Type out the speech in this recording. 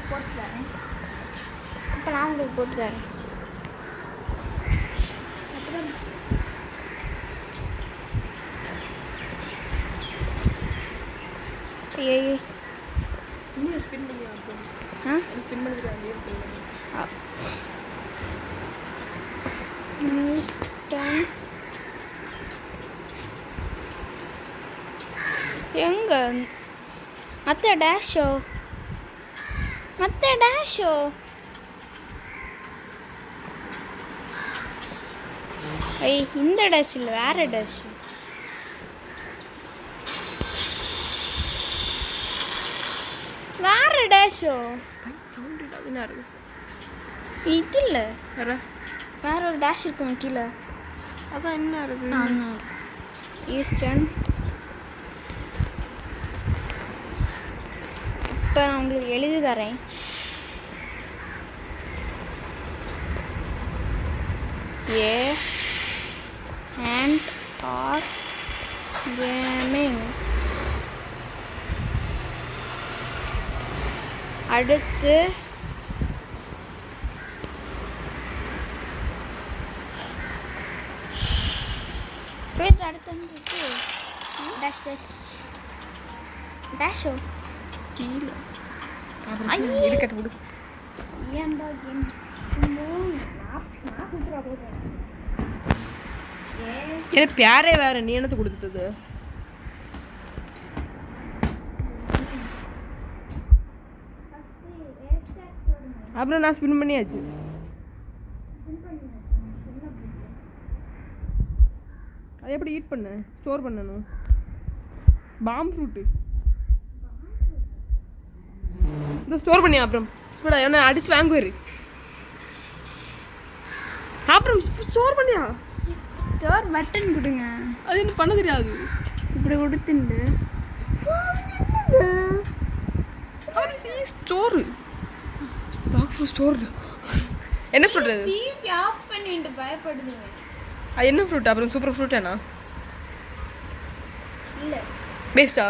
போட்டு தரேன். இப்போ நான் உங்களுக்கு போட்டு தரேன். அப்புறம் ஏய் நீ ஸ்பின் பண்ணி ஆ ஸ்பின் பண்ணி நீ ஸ்பின் பண்ணி எங்க மற்ற டேஷோ ஐய் இந்த டேஷ் இல்லை வேற டேஷ். வேற டேஷோ சவுண்ட் அதுனா இருக்கு. இது இல்லை வேற ஒரு டேஷ் இருக்கும் கீழே. அதான் என்ன இருக்கு ஈஸ்டர்ன். இப்போ நான் உங்களுக்கு எழுதி தரேன். A and R gaming. அடுத்து பேஜ் அடுத்து டேஷ் டேஷ் டேஷோ கீழே அப்புறம் இருக்கட்ட விடு. ஏன்டா கேம் சூப்பராக போடுறேன். எனக்கு பேரே வேற நீ என்னத்தை கொடுத்தது? அப்புறம் நான் ஸ்பின் பண்ணியாச்சு. அது எப்படி ஈட் பண்ண ஸ்டோர் பண்ணணும்? பாம் ஃப்ரூட்டு இந்த ஸ்டோர் பண்ணியா? அப்புறம் ஸ்பீடா என்ன அடிச்சு வாங்குவாரு. அப்புறம் ஸ்டோர் பண்ணியா? ஸ்டோர் பட்டன் கொடுங்க. அது எனக்கு பண்ண தெரியாது. இப்படி கொடுத்துண்டு ஸ்டோரு பாக்ஸ் ஸ்டோர் என்ன ஃப்ரூட் அது? டிவி ஆஃப் பண்ணிட்டு பயப்படுதுங்க. அது என்ன ஃப்ரூட்? அப்புறம் சூப்பர் ஃப்ரூட் என்ன இல்லை வேஸ்டா